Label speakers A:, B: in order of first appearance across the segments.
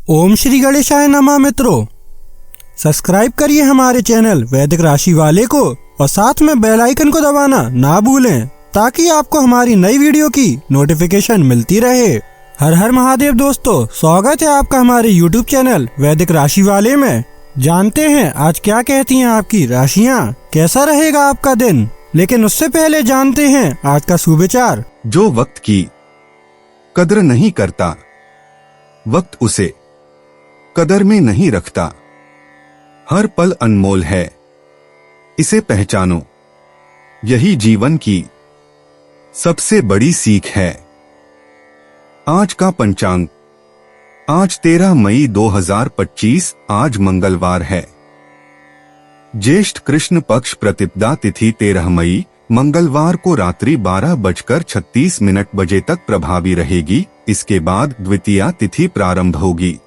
A: ओम श्री गणेशाय नमः। मित्रों, सब्सक्राइब करिए हमारे चैनल वैदिक राशि वाले को और साथ में बेल आइकन को दबाना ना भूलें ताकि आपको हमारी नई वीडियो की नोटिफिकेशन मिलती रहे। हर हर महादेव दोस्तों, स्वागत है आपका हमारे YouTube चैनल वैदिक राशि वाले में। जानते हैं आज क्या कहती हैं आपकी राशियां, कैसा रहेगा आपका दिन। लेकिन उससे पहले जानते हैं आज का सुविचार।
B: जो वक्त की कदर नहीं करता, वक्त उसे कदर में नहीं रखता। हर पल अनमोल है, इसे पहचानो, यही जीवन की सबसे बड़ी सीख है। आज का पंचांग, आज 13 मई 2025, आज मंगलवार है। ज्येष्ठ कृष्ण पक्ष प्रतिपदा तिथि 13 मई मंगलवार को रात्रि 12:36 बजे तक प्रभावी रहेगी। इसके बाद द्वितीया तिथि प्रारंभ होगी।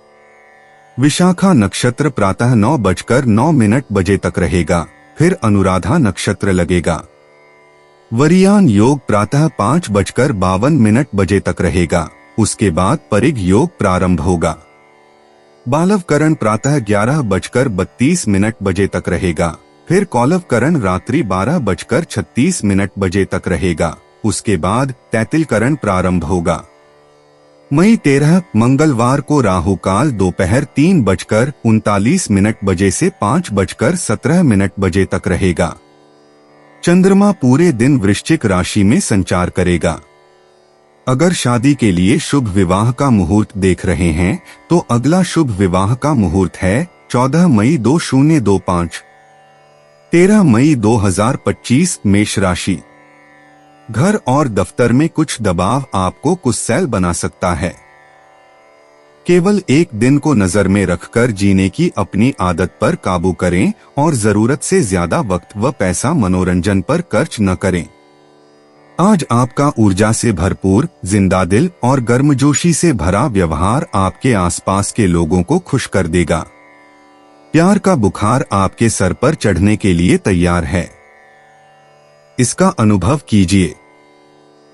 B: विशाखा नक्षत्र प्रातः 9:09 बजे तक रहेगा, फिर अनुराधा नक्षत्र लगेगा। वरियान योग प्रातः 5:52 बजे तक रहेगा, उसके बाद परिग योग प्रारंभ होगा। बालवकरण प्रातः 11:32 बजे तक रहेगा, फिर कौलवकरण रात्रि 12:36 बजे तक रहेगा, उसके बाद तैतिलकरण प्रारंभ होगा। मई 13 मंगलवार को राहु काल दोपहर 3:39 बजे से 5:17 बजे तक रहेगा। चंद्रमा पूरे दिन वृश्चिक राशि में संचार करेगा। अगर शादी के लिए शुभ विवाह का मुहूर्त देख रहे हैं तो अगला शुभ विवाह का मुहूर्त है 14 मई 2025। 13 मई 2025 मेष राशि। घर और दफ्तर में कुछ दबाव आपको गुस्सैल बना सकता है। केवल एक दिन को नजर में रखकर जीने की अपनी आदत पर काबू करें और जरूरत से ज्यादा वक्त व पैसा मनोरंजन पर खर्च न करें। आज आपका ऊर्जा से भरपूर, जिंदादिल और गर्मजोशी से भरा व्यवहार आपके आसपास के लोगों को खुश कर देगा। प्यार का बुखार आपके सर पर चढ़ने के लिए तैयार है, इसका अनुभव कीजिए।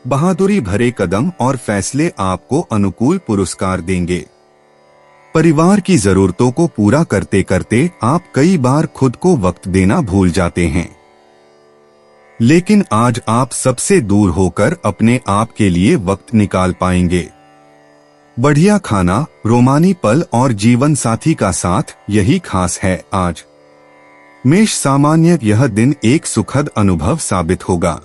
B: बहादुरी भरे कदम और फैसले आपको अनुकूल पुरस्कार देंगे। परिवार की जरूरतों को पूरा करते करते आप कई बार खुद को वक्त देना भूल जाते हैं, लेकिन आज आप सबसे दूर होकर अपने आप के लिए वक्त निकाल पाएंगे। बढ़िया खाना, रोमानी पल और जीवन साथी का साथ, यही खास है आज। मेष सामान्य यह दिन एक सुखद अनुभव साबित होगा।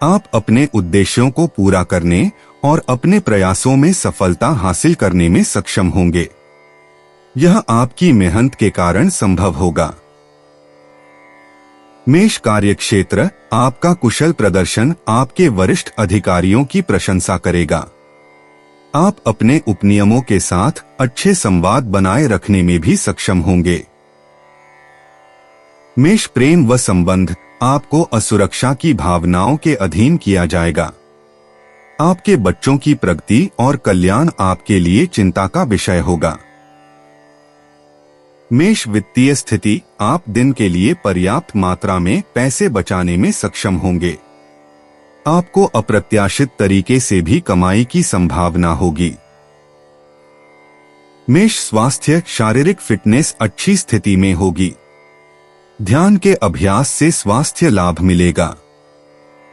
B: आप अपने उद्देश्यों को पूरा करने और अपने प्रयासों में सफलता हासिल करने में सक्षम होंगे। यह आपकी मेहनत के कारण संभव होगा। मेष कार्यक्षेत्र, आपका कुशल प्रदर्शन आपके वरिष्ठ अधिकारियों की प्रशंसा करेगा। आप अपने उपनियमों के साथ अच्छे संवाद बनाए रखने में भी सक्षम होंगे। मेष प्रेम व संबंध, आपको असुरक्षा की भावनाओं के अधीन किया जाएगा। आपके बच्चों की प्रगति और कल्याण आपके लिए चिंता का विषय होगा। मेष वित्तीय स्थिति, आप दिन के लिए पर्याप्त मात्रा में पैसे बचाने में सक्षम होंगे। आपको अप्रत्याशित तरीके से भी कमाई की संभावना होगी। मेष स्वास्थ्य, शारीरिक फिटनेस अच्छी स्थिति में होगी। ध्यान के अभ्यास से स्वास्थ्य लाभ मिलेगा।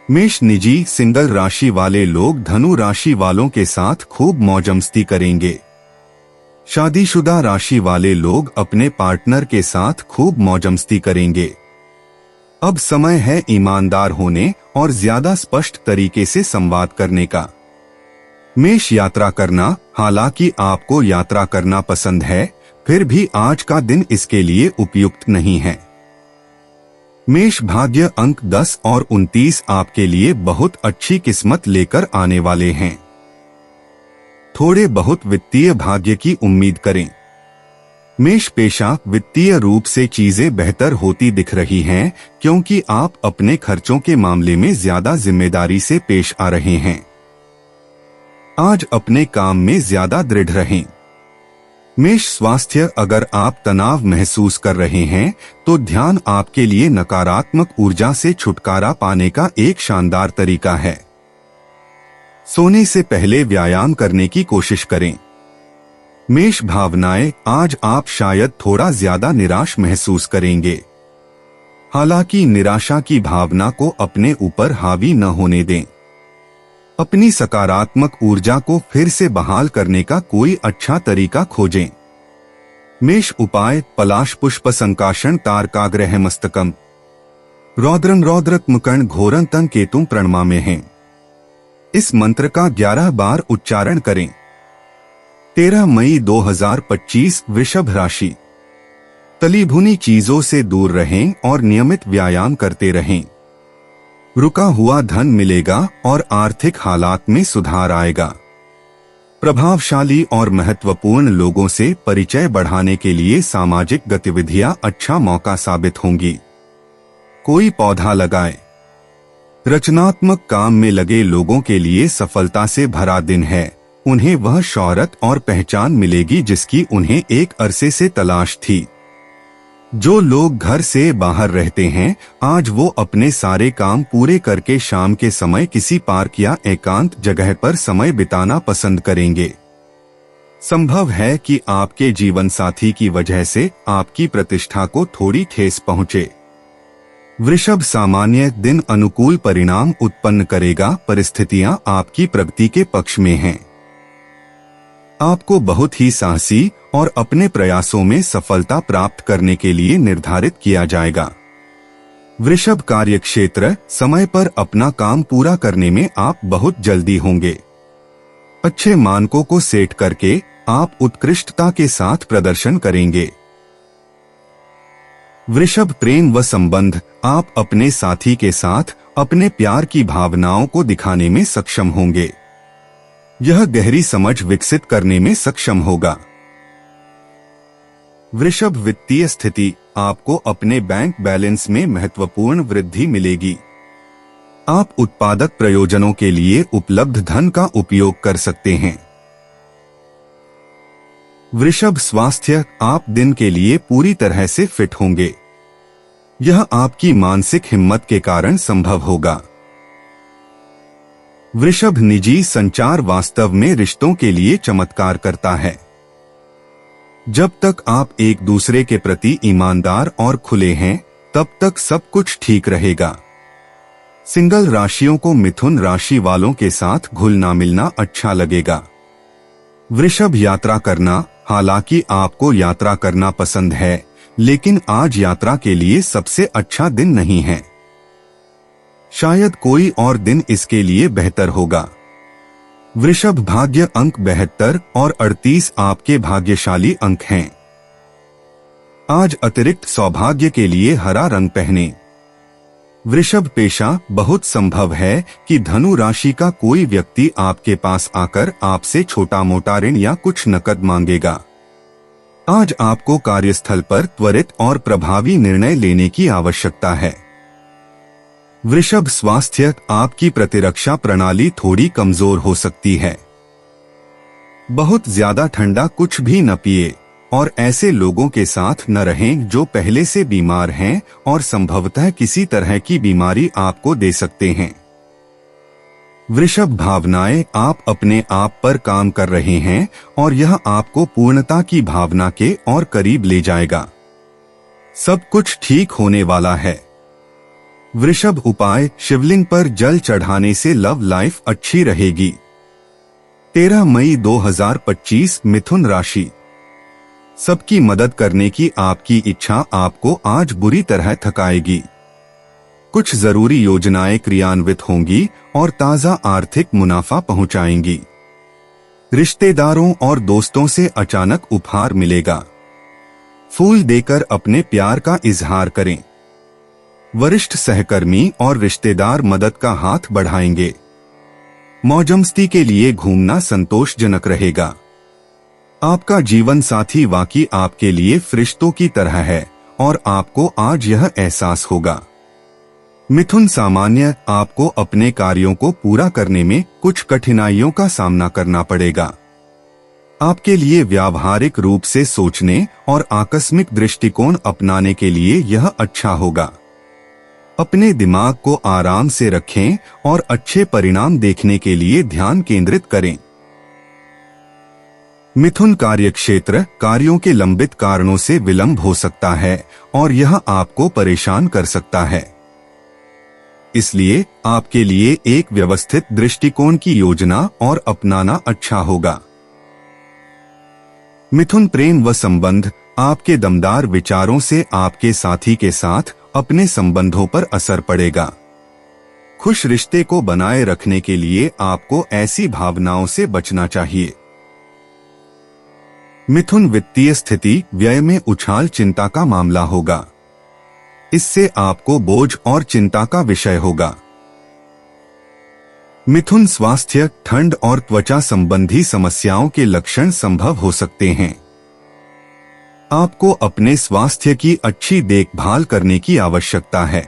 B: मेष निजी सिंगल राशि वाले लोग धनु राशि वालों के साथ खूब मौजमस्ती करेंगे। शादीशुदा राशि वाले लोग अपने पार्टनर के साथ खूब मौजमस्ती करेंगे। अब समय है ईमानदार होने और ज्यादा स्पष्ट तरीके से संवाद करने का। मेष यात्रा करना, हालांकि आपको यात्रा करना पसंद है, फिर भी आज का दिन इसके लिए उपयुक्त नहीं है। मेष भाग्य अंक 10 और 29 आपके लिए बहुत अच्छी किस्मत लेकर आने वाले हैं। थोड़े बहुत वित्तीय भाग्य की उम्मीद करें। मेष पेशा, वित्तीय रूप से चीजें बेहतर होती दिख रही हैं क्योंकि आप अपने खर्चों के मामले में ज्यादा जिम्मेदारी से पेश आ रहे हैं। आज अपने काम में ज्यादा दृढ़ रहें। मेष स्वास्थ्य, अगर आप तनाव महसूस कर रहे हैं तो ध्यान आपके लिए नकारात्मक ऊर्जा से छुटकारा पाने का एक शानदार तरीका है। सोने से पहले व्यायाम करने की कोशिश करें। मेष भावनाएं, आज आप शायद थोड़ा ज्यादा निराश महसूस करेंगे। हालांकि निराशा की भावना को अपने ऊपर हावी न होने दें। अपनी सकारात्मक ऊर्जा को फिर से बहाल करने का कोई अच्छा तरीका खोजें। मेष उपाय, पलाश पुष्प संकाशन तारकाग्रह मस्तकम रौद्रं रौद्रत्मकर्ण घोरंतं केतुं प्रणमा में हैं। इस मंत्र का 11 बार उच्चारण करें। 13 मई 2025 वृषभ राशि। तली भुनी चीजों से दूर रहें और नियमित व्यायाम करते रहें। रुका हुआ धन मिलेगा और आर्थिक हालात में सुधार आएगा। प्रभावशाली और महत्वपूर्ण लोगों से परिचय बढ़ाने के लिए सामाजिक गतिविधियां अच्छा मौका साबित होंगी। कोई पौधा लगाए। रचनात्मक काम में लगे लोगों के लिए सफलता से भरा दिन है। उन्हें वह शोहरत और पहचान मिलेगी जिसकी उन्हें एक अरसे से तलाश थी। जो लोग घर से बाहर रहते हैं, आज वो अपने सारे काम पूरे करके शाम के समय किसी पार्क या एकांत जगह पर समय बिताना पसंद करेंगे। संभव है कि आपके जीवन साथी की वजह से आपकी प्रतिष्ठा को थोड़ी ठेस पहुंचे। वृषभ, सामान्य दिन अनुकूल परिणाम उत्पन्न करेगा। परिस्थितियां आपकी प्रगति के पक्ष में हैं। आपको बहुत ही साहसी और अपने प्रयासों में सफलता प्राप्त करने के लिए निर्धारित किया जाएगा। वृषभ, कार्यक्षेत्र, समय पर अपना काम पूरा करने में आप बहुत जल्दी होंगे। अच्छे मानकों को सेट करके आप उत्कृष्टता के साथ प्रदर्शन करेंगे। वृषभ, प्रेम व संबंध, आप अपने साथी के साथ अपने प्यार की भावनाओं को दिखाने में सक्षम होंगे। यह गहरी समझ विकसित करने में सक्षम होगा। वृषभ, वित्तीय स्थिति, आपको अपने बैंक बैलेंस में महत्वपूर्ण वृद्धि मिलेगी। आप उत्पादक प्रयोजनों के लिए उपलब्ध धन का उपयोग कर सकते हैं। वृषभ, स्वास्थ्य, आप दिन के लिए पूरी तरह से फिट होंगे। यह आपकी मानसिक हिम्मत के कारण संभव होगा। वृषभ, निजी संचार वास्तव में रिश्तों के लिए चमत्कार करता है। जब तक आप एक दूसरे के प्रति ईमानदार और खुले हैं, तब तक सब कुछ ठीक रहेगा। सिंगल राशियों को मिथुन राशि वालों के साथ घुलना मिलना अच्छा लगेगा। वृषभ, यात्रा करना, हालांकि आपको यात्रा करना पसंद है, लेकिन आज यात्रा के लिए सबसे अच्छा दिन नहीं है। शायद कोई और दिन इसके लिए बेहतर होगा। वृषभ, भाग्य अंक 72 और 38 आपके भाग्यशाली अंक हैं। आज अतिरिक्त सौभाग्य के लिए हरा रंग पहने। वृषभ, पेशा, बहुत संभव है कि धनु राशि का कोई व्यक्ति आपके पास आकर आपसे छोटा मोटा ऋण या कुछ नकद मांगेगा। आज आपको कार्यस्थल पर त्वरित और प्रभावी निर्णय लेने की आवश्यकता है। वृषभ, स्वास्थ्य, आपकी प्रतिरक्षा प्रणाली थोड़ी कमजोर हो सकती है। बहुत ज्यादा ठंडा कुछ भी न पिए और ऐसे लोगों के साथ न रहें जो पहले से बीमार हैं और संभवतः किसी तरह की बीमारी आपको दे सकते हैं। वृषभ, भावनाएं, आप अपने आप पर काम कर रहे हैं और यह आपको पूर्णता की भावना के और करीब ले जाएगा। सब कुछ ठीक होने वाला है। वृषभ, उपाय, शिवलिंग पर जल चढ़ाने से लव लाइफ अच्छी रहेगी। 13 मई 2025 मिथुन राशि। सबकी मदद करने की आपकी इच्छा आपको आज बुरी तरह थकाएगी। कुछ जरूरी योजनाएं क्रियान्वित होंगी और ताजा आर्थिक मुनाफा पहुंचाएंगी। रिश्तेदारों और दोस्तों से अचानक उपहार मिलेगा। फूल देकर अपने प्यार का इजहार करें। वरिष्ठ सहकर्मी और रिश्तेदार मदद का हाथ बढ़ाएंगे। मौजमस्ती के लिए घूमना संतोषजनक रहेगा। आपका जीवन साथी वाकई आपके लिए फरिश्तों की तरह है और आपको आज यह एहसास होगा। मिथुन, सामान्य, आपको अपने कार्यों को पूरा करने में कुछ कठिनाइयों का सामना करना पड़ेगा। आपके लिए व्यावहारिक रूप से सोचने और आकस्मिक दृष्टिकोण अपनाने के लिए यह अच्छा होगा। अपने दिमाग को आराम से रखें और अच्छे परिणाम देखने के लिए ध्यान केंद्रित करें। मिथुन कार्यक्षेत्र कार्यों के लंबित कारणों से विलंब हो सकता है और यह आपको परेशान कर सकता है। इसलिए आपके लिए एक व्यवस्थित दृष्टिकोण की योजना और अपनाना अच्छा होगा। मिथुन प्रेम व संबंध, आपके दमदार विचारों से आपके साथी के साथ अपने संबंधों पर असर पड़ेगा। खुश रिश्ते को बनाए रखने के लिए आपको ऐसी भावनाओं से बचना चाहिए। मिथुन वित्तीय स्थिति, व्यय में उछाल चिंता का मामला होगा। इससे आपको बोझ और चिंता का विषय होगा। मिथुन स्वास्थ्य, ठंड और त्वचा संबंधी समस्याओं के लक्षण संभव हो सकते हैं। आपको अपने स्वास्थ्य की अच्छी देखभाल करने की आवश्यकता है।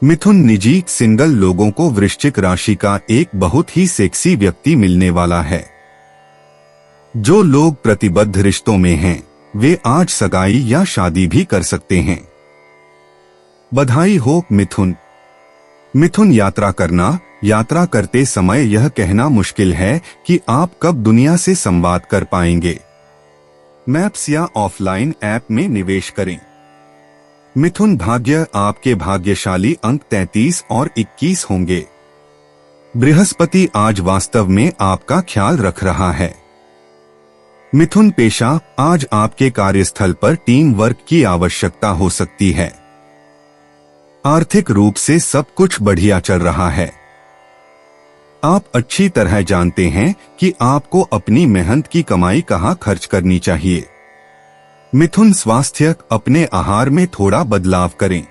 B: मिथुन निजी, सिंगल लोगों को वृश्चिक राशि का एक बहुत ही सेक्सी व्यक्ति मिलने वाला है। जो लोग प्रतिबद्ध रिश्तों में हैं, वे आज सगाई या शादी भी कर सकते हैं। बधाई हो मिथुन। मिथुन यात्रा करना, यात्रा करते समय यह कहना मुश्किल है कि आप कब दुनिया से संवाद कर पाएंगे। मैप्स या ऑफलाइन ऐप में निवेश करें। मिथुन भाग्य, आपके भाग्यशाली अंक 33 और 21 होंगे। बृहस्पति आज वास्तव में आपका ख्याल रख रहा है। मिथुन पेशा, आज आपके कार्यस्थल पर टीम वर्क की आवश्यकता हो सकती है। आर्थिक रूप से सब कुछ बढ़िया चल रहा है। आप अच्छी तरह जानते हैं कि आपको अपनी मेहनत की कमाई कहां खर्च करनी चाहिए। मिथुन स्वास्थ्य, अपने आहार में थोड़ा बदलाव करें।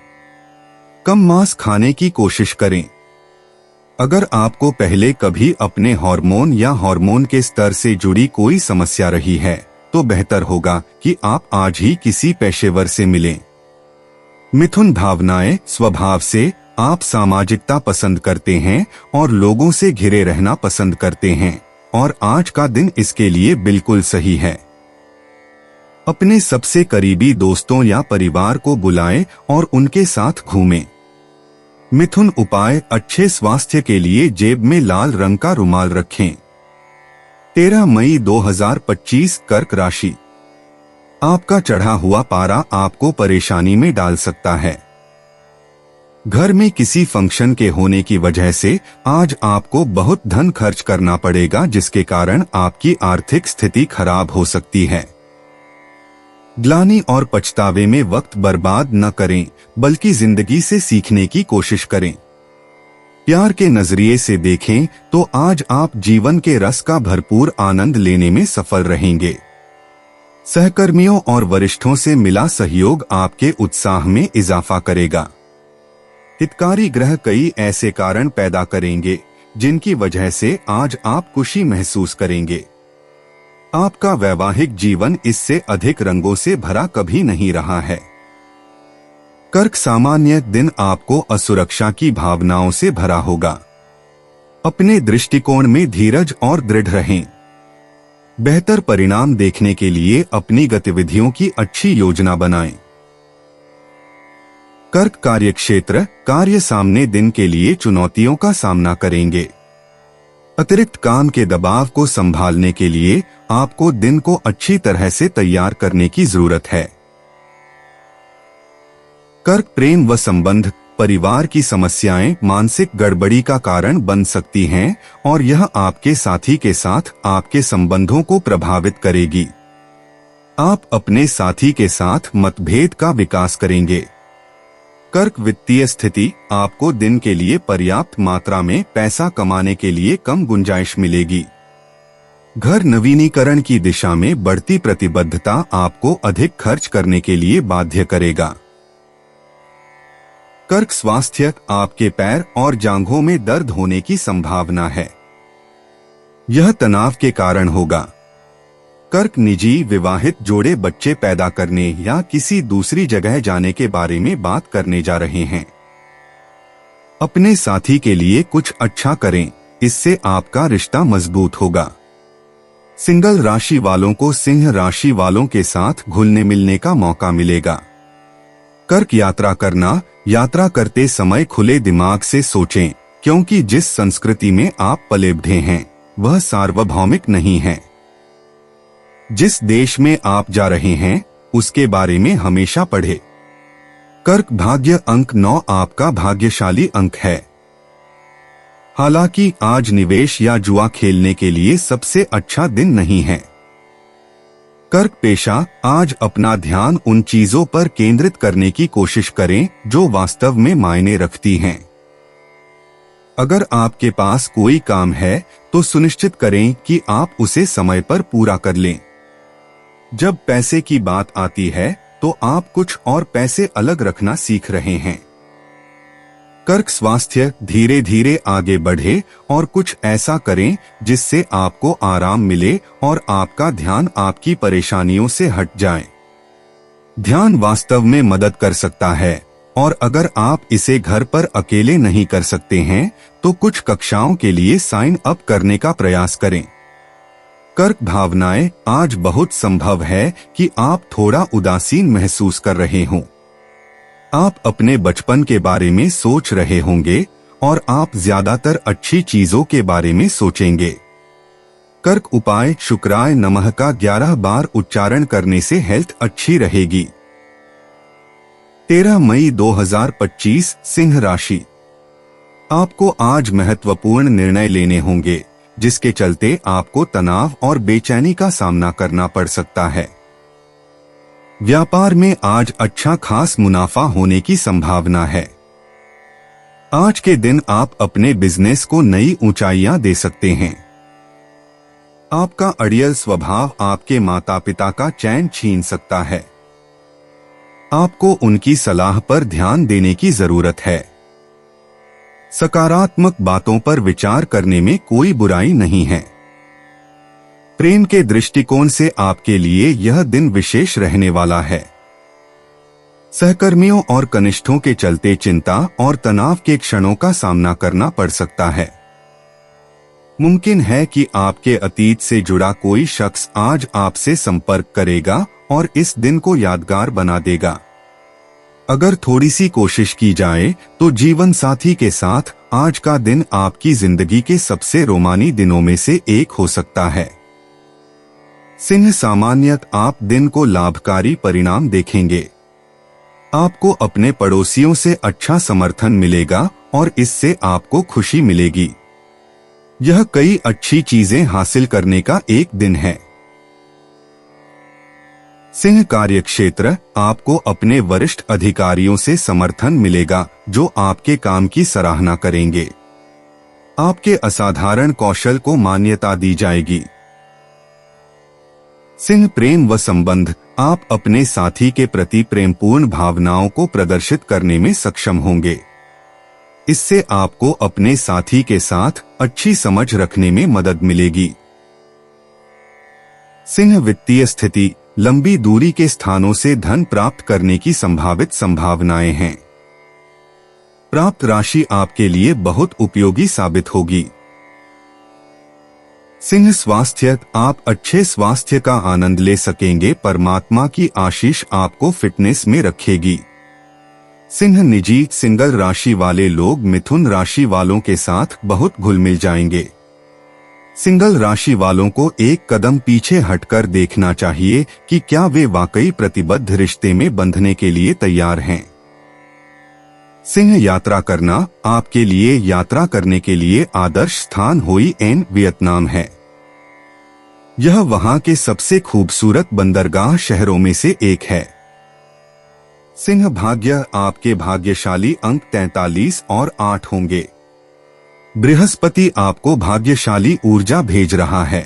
B: कम मांस खाने की कोशिश करें। अगर आपको पहले कभी अपने हार्मोन या हार्मोन के स्तर से जुड़ी कोई समस्या रही है, तो बेहतर होगा कि आप आज ही किसी पेशेवर से मिलें। मिथुन भावनाएं, स्वभाव से आप सामाजिकता पसंद करते हैं और लोगों से घिरे रहना पसंद करते हैं और आज का दिन इसके लिए बिल्कुल सही है। अपने सबसे करीबी दोस्तों या परिवार को बुलाएं और उनके साथ घूमें। मिथुन उपाय, अच्छे स्वास्थ्य के लिए जेब में लाल रंग का रुमाल रखें। 13 मई 2025 कर्क राशि। आपका चढ़ा हुआ पारा आपको परेशानी में डाल सकता है। घर में किसी फंक्शन के होने की वजह से आज आपको बहुत धन खर्च करना पड़ेगा, जिसके कारण आपकी आर्थिक स्थिति खराब हो सकती है। ग्लानि और पछतावे में वक्त बर्बाद न करें, बल्कि जिंदगी से सीखने की कोशिश करें। प्यार के नजरिए से देखें तो आज आप जीवन के रस का भरपूर आनंद लेने में सफल रहेंगे। सहकर्मियों और वरिष्ठों से मिला सहयोग आपके उत्साह में इजाफा करेगा। हितकारी ग्रह कई ऐसे कारण पैदा करेंगे जिनकी वजह से आज आप खुशी महसूस करेंगे। आपका वैवाहिक जीवन इससे अधिक रंगों से भरा कभी नहीं रहा है। कर्क सामान्य दिन आपको असुरक्षा की भावनाओं से भरा होगा। अपने दृष्टिकोण में धीरज और दृढ़ रहें। बेहतर परिणाम देखने के लिए अपनी गतिविधियों की अच्छी योजना बनाएं। कर्क कार्यक्षेत्र, कार्य सामने दिन के लिए चुनौतियों का सामना करेंगे। अतिरिक्त काम के दबाव को संभालने के लिए आपको दिन को अच्छी तरह से तैयार करने की जरूरत है। कर्क प्रेम व संबंध, परिवार की समस्याएं मानसिक गड़बड़ी का कारण बन सकती हैं और यह आपके साथी के साथ आपके संबंधों को प्रभावित करेगी। आप अपने साथी के साथ मतभेद का विकास करेंगे। कर्क वित्तीय स्थिति, आपको दिन के लिए पर्याप्त मात्रा में पैसा कमाने के लिए कम गुंजाइश मिलेगी। घर नवीनीकरण की दिशा में बढ़ती प्रतिबद्धता आपको अधिक खर्च करने के लिए बाध्य करेगा। कर्क स्वास्थ्य, आपके पैर और जांघों में दर्द होने की संभावना है। यह तनाव के कारण होगा। कर्क निजी, विवाहित जोड़े बच्चे पैदा करने या किसी दूसरी जगह जाने के बारे में बात करने जा रहे हैं। अपने साथी के लिए कुछ अच्छा करें, इससे आपका रिश्ता मजबूत होगा। सिंगल राशि वालों को सिंह राशि वालों के साथ घुलने मिलने का मौका मिलेगा। कर्क यात्रा करना, यात्रा करते समय खुले दिमाग से सोचें, क्योंकि जिस संस्कृति में आप पले बढ़े हैं वह सार्वभौमिक नहीं है। जिस देश में आप जा रहे हैं उसके बारे में हमेशा पढ़े। कर्क भाग्य अंक 9 आपका भाग्यशाली अंक है। हालांकि आज निवेश या जुआ खेलने के लिए सबसे अच्छा दिन नहीं है। कर्क पेशा, आज अपना ध्यान उन चीजों पर केंद्रित करने की कोशिश करें जो वास्तव में मायने रखती हैं। अगर आपके पास कोई काम है तो सुनिश्चित करें कि आप उसे समय पर पूरा कर लें। जब पैसे की बात आती है तो आप कुछ और पैसे अलग रखना सीख रहे हैं। कर्क स्वास्थ्य, धीरे धीरे आगे बढ़े और कुछ ऐसा करें जिससे आपको आराम मिले और आपका ध्यान आपकी परेशानियों से हट जाए। ध्यान वास्तव में मदद कर सकता है और अगर आप इसे घर पर अकेले नहीं कर सकते हैं तो कुछ कक्षाओं के लिए साइन अप करने का प्रयास करें। कर्क भावनाएं, आज बहुत संभव है कि आप थोड़ा उदासीन महसूस कर रहे हों। आप अपने बचपन के बारे में सोच रहे होंगे और आप ज्यादातर अच्छी चीजों के बारे में सोचेंगे। कर्क उपाय, शुक्राय नमः का 11 बार उच्चारण करने से हेल्थ अच्छी रहेगी। 13 मई 2025 सिंह राशि। आपको आज महत्वपूर्ण निर्णय लेने होंगे जिसके चलते आपको तनाव और बेचैनी का सामना करना पड़ सकता है। व्यापार में आज अच्छा खास मुनाफा होने की संभावना है। आज के दिन आप अपने बिजनेस को नई ऊंचाइयां दे सकते हैं। आपका अड़ियल स्वभाव आपके माता पिता का चैन छीन सकता है। आपको उनकी सलाह पर ध्यान देने की जरूरत है। सकारात्मक बातों पर विचार करने में कोई बुराई नहीं है। प्रेम के दृष्टिकोण से आपके लिए यह दिन विशेष रहने वाला है। सहकर्मियों और कनिष्ठों के चलते चिंता और तनाव के क्षणों का सामना करना पड़ सकता है। मुमकिन है कि आपके अतीत से जुड़ा कोई शख्स आज आपसे संपर्क करेगा और इस दिन को यादगार बना देगा। अगर थोड़ी सी कोशिश की जाए तो जीवन साथी के साथ आज का दिन आपकी जिंदगी के सबसे रोमानी दिनों में से एक हो सकता है। सिंह सामान्यत आप दिन को लाभकारी परिणाम देखेंगे। आपको अपने पड़ोसियों से अच्छा समर्थन मिलेगा और इससे आपको खुशी मिलेगी। यह कई अच्छी चीजें हासिल करने का एक दिन है। सिंह कार्यक्षेत्र, आपको अपने वरिष्ठ अधिकारियों से समर्थन मिलेगा जो आपके काम की सराहना करेंगे। आपके असाधारण कौशल को मान्यता दी जाएगी। सिंह प्रेम व संबंध, आप अपने साथी के प्रति प्रेमपूर्ण भावनाओं को प्रदर्शित करने में सक्षम होंगे। इससे आपको अपने साथी के साथ अच्छी समझ रखने में मदद मिलेगी। सिंह वित्तीय स्थिति, लंबी दूरी के स्थानों से धन प्राप्त करने की संभावित संभावनाएं हैं। प्राप्त राशि आपके लिए बहुत उपयोगी साबित होगी। सिंह स्वास्थ्य, आप अच्छे स्वास्थ्य का आनंद ले सकेंगे। परमात्मा की आशीष आपको फिटनेस में रखेगी। सिंह निजी, सिंगल राशि वाले लोग मिथुन राशि वालों के साथ बहुत घुल मिल जाएंगे। सिंगल राशि वालों को एक कदम पीछे हटकर देखना चाहिए कि क्या वे वाकई प्रतिबद्ध रिश्ते में बंधने के लिए तैयार हैं। सिंह यात्रा करना, आपके लिए यात्रा करने के लिए आदर्श स्थान होई एन वियतनाम है। यह वहां के सबसे खूबसूरत बंदरगाह शहरों में से एक है। सिंह भाग्य, आपके भाग्यशाली अंक 43 और 8 होंगे। बृहस्पति आपको भाग्यशाली ऊर्जा भेज रहा है।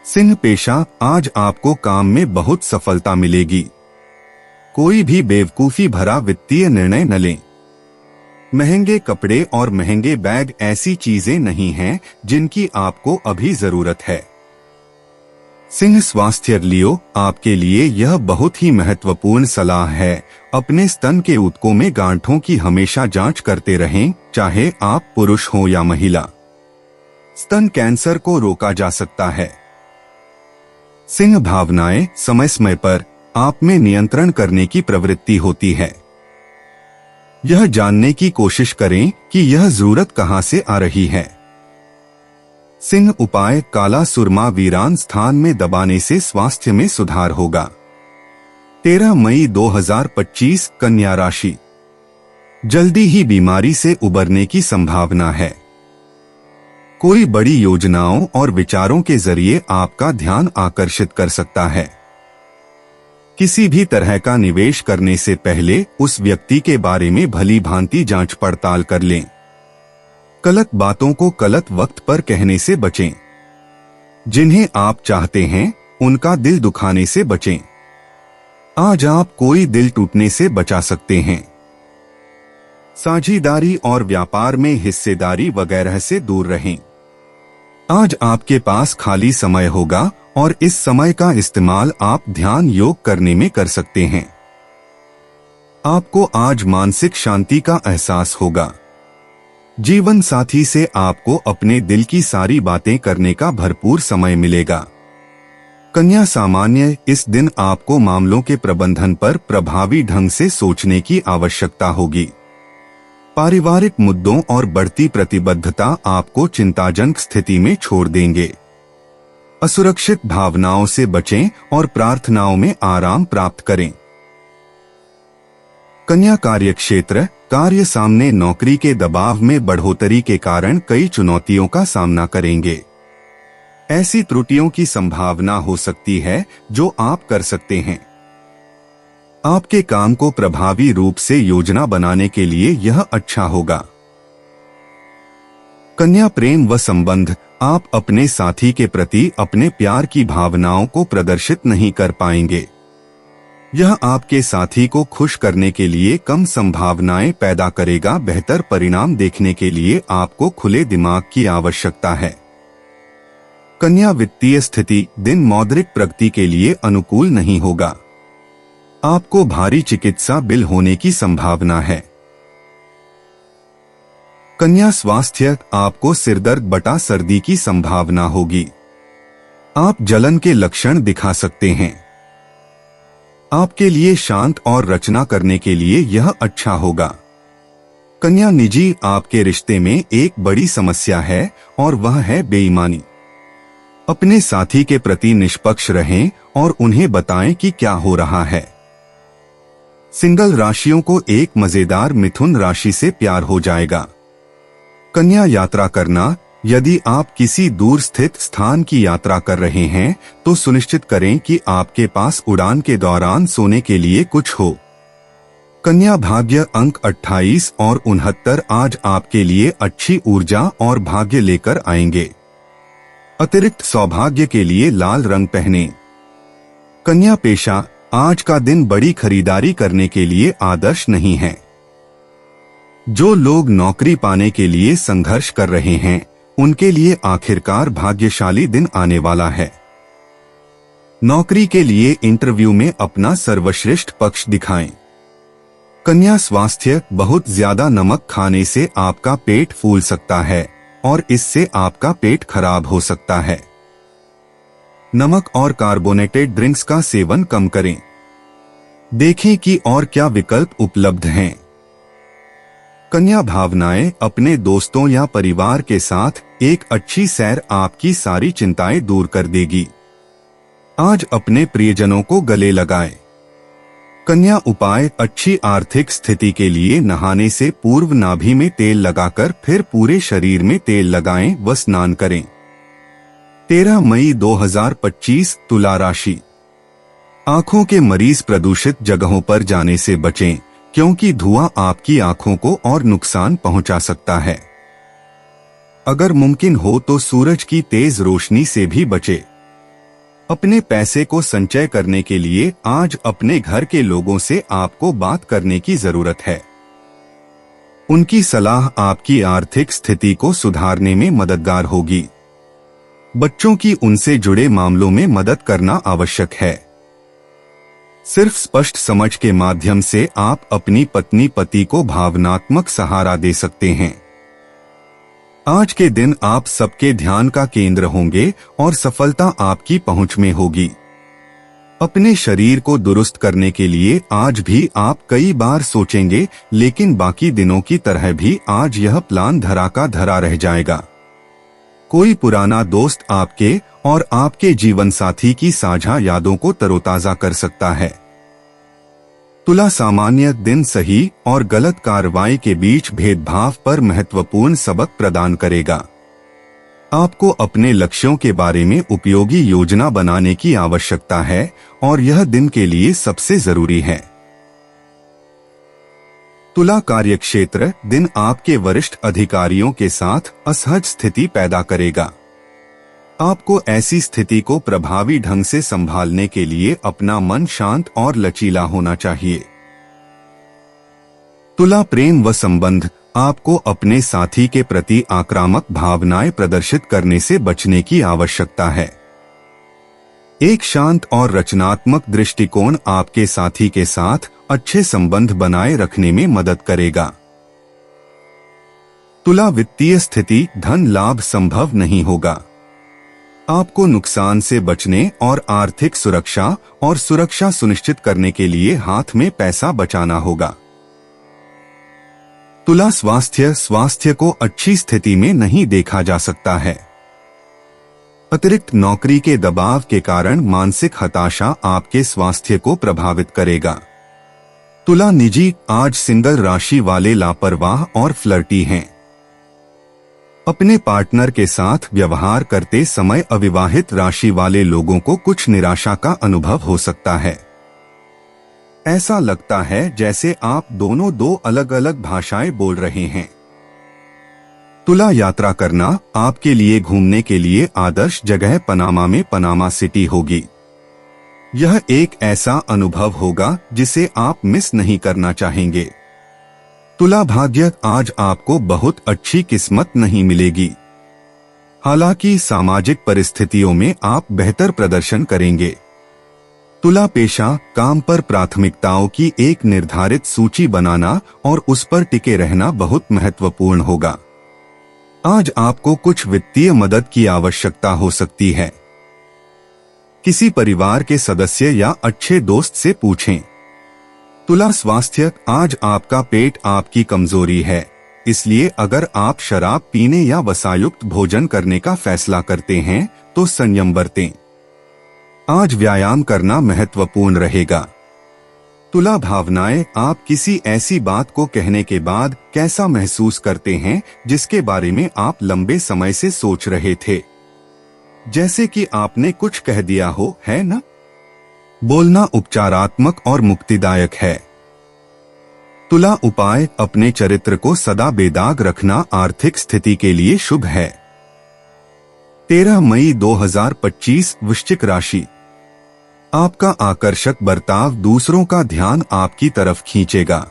B: सिंह पेशा, आज आपको काम में बहुत सफलता मिलेगी। कोई भी बेवकूफी भरा वित्तीय निर्णय न लें। महंगे कपड़े और महंगे बैग ऐसी चीजें नहीं हैं जिनकी आपको अभी जरूरत है। सिंह स्वास्थ्य, लियो, आपके लिए यह बहुत ही महत्वपूर्ण सलाह है। अपने स्तन के ऊतकों में गांठों की हमेशा जांच करते रहें, चाहे आप पुरुष हो या महिला। स्तन कैंसर को रोका जा सकता है। सिंह भावनाएं, समय समय पर आप में नियंत्रण करने की प्रवृत्ति होती है। यह जानने की कोशिश करें कि यह जरूरत कहां से आ रही है। सिंह उपाय काला सुरमा वीरान स्थान में दबाने से स्वास्थ्य में सुधार होगा। 13 मई 2025 कन्या राशि, जल्दी ही बीमारी से उबरने की संभावना है। कोई बड़ी योजनाओं और विचारों के जरिए आपका ध्यान आकर्षित कर सकता है। किसी भी तरह का निवेश करने से पहले उस व्यक्ति के बारे में भली भांति जांच पड़ताल कर लें। गलत बातों को गलत वक्त पर कहने से बचें। जिन्हें आप चाहते हैं उनका दिल दुखाने से बचें। आज आप कोई दिल टूटने से बचा सकते हैं। साझेदारी और व्यापार में हिस्सेदारी वगैरह से दूर रहें। आज आपके पास खाली समय होगा और इस समय का इस्तेमाल आप ध्यान योग करने में कर सकते हैं। आपको आज मानसिक शांति का एहसास होगा। जीवन साथी से आपको अपने दिल की सारी बातें करने का भरपूर समय मिलेगा। कन्या सामान्य, इस दिन आपको मामलों के प्रबंधन पर प्रभावी ढंग से सोचने की आवश्यकता होगी। पारिवारिक मुद्दों और बढ़ती प्रतिबद्धता आपको चिंताजनक स्थिति में छोड़ देंगे। असुरक्षित भावनाओं से बचें और प्रार्थनाओं में आराम प्राप्त करें। कन्या कार्यक्षेत्र, कार्य सामने नौकरी के दबाव में बढ़ोतरी के कारण कई चुनौतियों का सामना करेंगे। ऐसी त्रुटियों की संभावना हो सकती है जो आप कर सकते हैं। आपके काम को प्रभावी रूप से योजना बनाने के लिए यह अच्छा होगा। कन्या प्रेम व संबंध, आप अपने साथी के प्रति अपने प्यार की भावनाओं को प्रदर्शित नहीं कर पाएंगे। यह आपके साथी को खुश करने के लिए कम संभावनाएं पैदा करेगा। बेहतर परिणाम देखने के लिए आपको खुले दिमाग की आवश्यकता है। कन्या वित्तीय स्थिति, दिन मौद्रिक प्रगति के लिए अनुकूल नहीं होगा। आपको भारी चिकित्सा बिल होने की संभावना है। कन्या स्वास्थ्य, आपको सिरदर्द बटा सर्दी की संभावना होगी। आप जलन के लक्षण दिखा सकते हैं। आपके लिए शांत और रचना करने के लिए यह अच्छा होगा। कन्या निजी, आपके रिश्ते में एक बड़ी समस्या है और वह है बेईमानी। अपने साथी के प्रति निष्पक्ष रहें और उन्हें बताएं कि क्या हो रहा है। सिंगल राशियों को एक मजेदार मिथुन राशि से प्यार हो जाएगा। कन्या यात्रा करना, यदि आप किसी दूर स्थित स्थान की यात्रा कर रहे हैं तो सुनिश्चित करें कि आपके पास उड़ान के दौरान सोने के लिए कुछ हो। कन्या भाग्य अंक 28 और 69 आज आपके लिए अच्छी ऊर्जा और भाग्य लेकर आएंगे। अतिरिक्त सौभाग्य के लिए लाल रंग पहने। कन्या पेशा, आज का दिन बड़ी खरीदारी करने के लिए आदर्श नहीं है। जो लोग नौकरी पाने के लिए संघर्ष कर रहे हैं उनके लिए आखिरकार भाग्यशाली दिन आने वाला है। नौकरी के लिए इंटरव्यू में अपना सर्वश्रेष्ठ पक्ष दिखाएं। कन्या स्वास्थ्य, बहुत ज्यादा नमक खाने से आपका पेट फूल सकता है और इससे आपका पेट खराब हो सकता है। नमक और कार्बोनेटेड ड्रिंक्स का सेवन कम करें। देखें कि और क्या विकल्प उपलब्ध हैं। कन्या भावनाएं, अपने दोस्तों या परिवार के साथ एक अच्छी सैर आपकी सारी चिंताएं दूर कर देगी। आज अपने प्रियजनों को गले लगाएं। कन्या उपाय, अच्छी आर्थिक स्थिति के लिए नहाने से पूर्व नाभि में तेल लगाकर फिर पूरे शरीर में तेल लगाएं व स्नान करें। 13 मई 2025 तुला राशि, आंखों के मरीज प्रदूषित जगहों पर जाने से बचें क्योंकि धुआं आपकी आंखों को और नुकसान पहुंचा सकता है। अगर मुमकिन हो तो सूरज की तेज रोशनी से भी बचें। अपने पैसे को संचय करने के लिए आज अपने घर के लोगों से आपको बात करने की जरूरत है। उनकी सलाह आपकी आर्थिक स्थिति को सुधारने में मददगार होगी। बच्चों की उनसे जुड़े मामलों में मदद करना आवश्यक है। सिर्फ स्पष्ट समझ के माध्यम से आप अपनी पत्नी पति को भावनात्मक सहारा दे सकते हैं। आज के दिन आप सबके ध्यान का केंद्र होंगे और सफलता आपकी पहुंच में होगी। अपने शरीर को दुरुस्त करने के लिए आज भी आप कई बार सोचेंगे, लेकिन बाकी दिनों की तरह भी आज यह प्लान धरा का धरा रह जाएगा। कोई पुराना दोस्त आपके और आपके जीवन साथी की साझा यादों को तरोताजा कर सकता है। तुला सामान्य दिन सही और गलत कार्रवाई के बीच भेदभाव पर महत्वपूर्ण सबक प्रदान करेगा। आपको अपने लक्ष्यों के बारे में उपयोगी योजना बनाने की आवश्यकता है और यह दिन के लिए सबसे जरूरी है। तुला कार्यक्षेत्र दिन आपके वरिष्ठ अधिकारियों के साथ असहज स्थिति पैदा करेगा। आपको ऐसी स्थिति को प्रभावी ढंग से संभालने के लिए अपना मन शांत और लचीला होना चाहिए। तुला प्रेम व संबंध आपको अपने साथी के प्रति आक्रामक भावनाएं प्रदर्शित करने से बचने की आवश्यकता है। एक शांत और रचनात्मक दृष्टिकोण आपके साथी के साथ अच्छे संबंध बनाए रखने में मदद करेगा। तुला वित्तीय स्थिति धन लाभ संभव नहीं होगा। आपको नुकसान से बचने और आर्थिक सुरक्षा और सुरक्षा सुनिश्चित करने के लिए हाथ में पैसा बचाना होगा। तुला स्वास्थ्य को अच्छी स्थिति में नहीं देखा जा सकता है। अतिरिक्त नौकरी के दबाव के कारण मानसिक हताशा आपके स्वास्थ्य को प्रभावित करेगा। तुला निजी आज सिंगल राशि वाले लापरवाह और फ्लर्टी हैं। अपने पार्टनर के साथ व्यवहार करते समय अविवाहित राशि वाले लोगों को कुछ निराशा का अनुभव हो सकता है। ऐसा लगता है जैसे आप दोनों दो अलग अलग भाषाएं बोल रहे हैं। तुला यात्रा करना आपके लिए घूमने के लिए आदर्श जगह पनामा में पनामा सिटी होगी। यह एक ऐसा अनुभव होगा जिसे आप मिस नहीं करना चाहेंगे। तुला भाग्य आज आपको बहुत अच्छी किस्मत नहीं मिलेगी। हालांकि सामाजिक परिस्थितियों में आप बेहतर प्रदर्शन करेंगे। तुला पेशा काम पर प्राथमिकताओं की एक निर्धारित सूची बनाना और उस पर टिके रहना बहुत महत्वपूर्ण होगा। आज आपको कुछ वित्तीय मदद की आवश्यकता हो सकती है। किसी परिवार के सदस्य या अच्छे दोस्त से पूछें। तुला स्वास्थ्य आज आपका पेट आपकी कमजोरी है, इसलिए अगर आप शराब पीने या वसायुक्त भोजन करने का फैसला करते हैं तो संयम बरतें। आज व्यायाम करना महत्वपूर्ण रहेगा। तुला भावनाएं आप किसी ऐसी बात को कहने के बाद कैसा महसूस करते हैं जिसके बारे में आप लंबे समय से सोच रहे थे, जैसे कि आपने कुछ कह दिया हो, है ना? बोलना उपचारात्मक और मुक्तिदायक है। तुला उपाय अपने चरित्र को सदा बेदाग रखना आर्थिक स्थिति के लिए शुभ है। 13 मई 2025 वृश्चिक राशि। आपका आकर्षक बर्ताव दूसरों का ध्यान आपकी तरफ खींचेगा।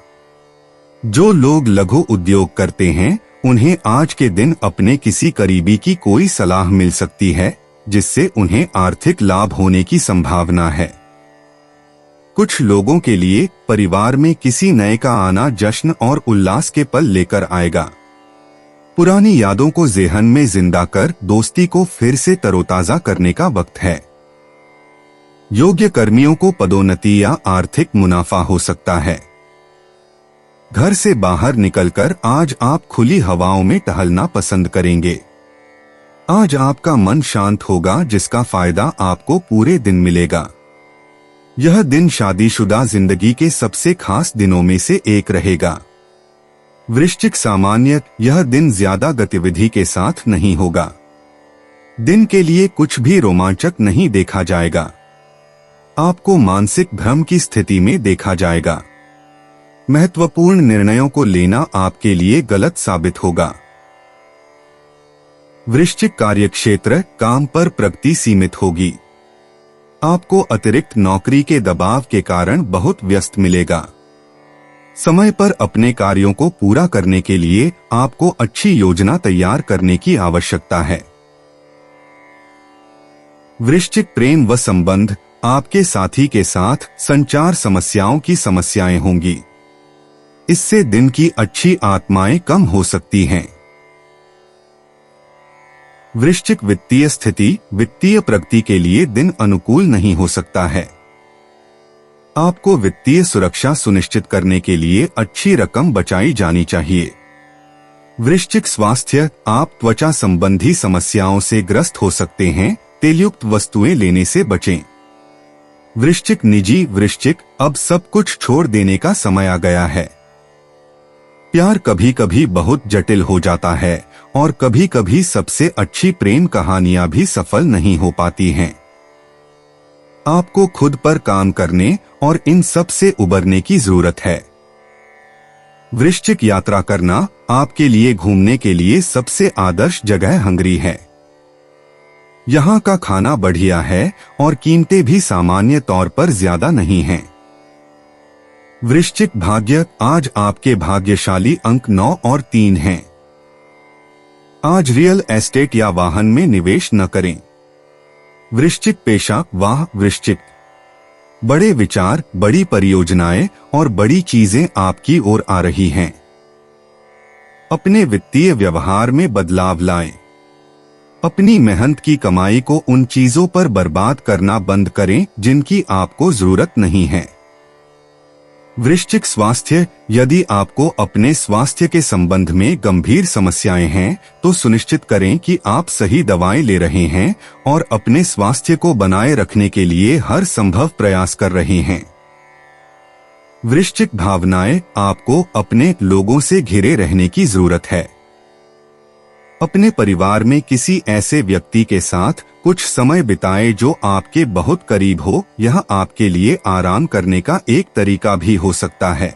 B: जो लोग लघु उद्योग करते हैं उन्हें आज के दिन अपने किसी करीबी की कोई सलाह मिल सकती है जिससे उन्हें आर्थिक लाभ होने की संभावना है। कुछ लोगों के लिए परिवार में किसी नए का आना जश्न और उल्लास के पल लेकर आएगा। पुरानी यादों को ज़हन में जिंदा कर दोस्ती को फिर से तरोताजा करने का वक्त है। योग्य कर्मियों को पदोन्नति या आर्थिक मुनाफा हो सकता है। घर से बाहर निकलकर आज आप खुली हवाओं में टहलना पसंद करेंगे। आज आपका मन शांत होगा जिसका फायदा आपको पूरे दिन मिलेगा। यह दिन शादीशुदा जिंदगी के सबसे खास दिनों में से एक रहेगा। वृश्चिक सामान्य यह दिन ज्यादा गतिविधि के साथ नहीं होगा। दिन के लिए कुछ भी रोमांचक नहीं देखा जाएगा। आपको मानसिक भ्रम की स्थिति में देखा जाएगा। महत्वपूर्ण निर्णयों को लेना आपके लिए गलत साबित होगा। वृश्चिक कार्यक्षेत्र काम पर प्रगति सीमित होगी। आपको अतिरिक्त नौकरी के दबाव के कारण बहुत व्यस्त मिलेगा। समय पर अपने कार्यों को पूरा करने के लिए आपको अच्छी योजना तैयार करने की आवश्यकता है। वृश्चिक प्रेम व संबंध आपके साथी के साथ संचार समस्याओं की समस्याएं होंगी। इससे दिन की अच्छी आत्माएं कम हो सकती हैं। वृश्चिक वित्तीय स्थिति वित्तीय प्रगति के लिए दिन अनुकूल नहीं हो सकता है। आपको वित्तीय सुरक्षा सुनिश्चित करने के लिए अच्छी रकम बचाई जानी चाहिए। वृश्चिक स्वास्थ्य, आप त्वचा संबंधी समस्याओं से ग्रस्त हो सकते हैं, तेलयुक्त वस्तुएं लेने से बचें। वृश्चिक निजी, वृश्चिक, अब सब कुछ छोड़ देने का समय आ गया है। प्यार कभी कभी बहुत जटिल हो जाता है और कभी कभी सबसे अच्छी प्रेम कहानियां भी सफल नहीं हो पाती हैं। आपको खुद पर काम करने और इन सब से उबरने की जरूरत है। वृश्चिक यात्रा करना, आपके लिए घूमने के लिए सबसे आदर्श जगह हंगरी है। यहाँ का खाना बढ़िया है और कीमतें भी सामान्य तौर पर ज्यादा नहीं हैं। वृश्चिक भाग्य, आज आपके भाग्यशाली अंक 9 और 3 हैं। आज रियल एस्टेट या वाहन में निवेश न करें। वृश्चिक पेशा, वाह वृश्चिक, बड़े विचार, बड़ी परियोजनाएं और बड़ी चीजें आपकी ओर आ रही हैं। अपने वित्तीय व्यवहार में बदलाव लाएं। अपनी मेहनत की कमाई को उन चीजों पर बर्बाद करना बंद करें जिनकी आपको जरूरत नहीं है। वृश्चिक स्वास्थ्य, यदि आपको अपने स्वास्थ्य के संबंध में गंभीर समस्याएं हैं तो सुनिश्चित करें कि आप सही दवाएं ले रहे हैं और अपने स्वास्थ्य को बनाए रखने के लिए हर संभव प्रयास कर रहे हैं। वृश्चिक भावनाएं, आपको अपने लोगों से घिरे रहने की जरूरत है। अपने परिवार में किसी ऐसे व्यक्ति के साथ कुछ समय बिताएं जो आपके बहुत करीब हो। यह आपके लिए आराम करने का एक तरीका भी हो सकता है।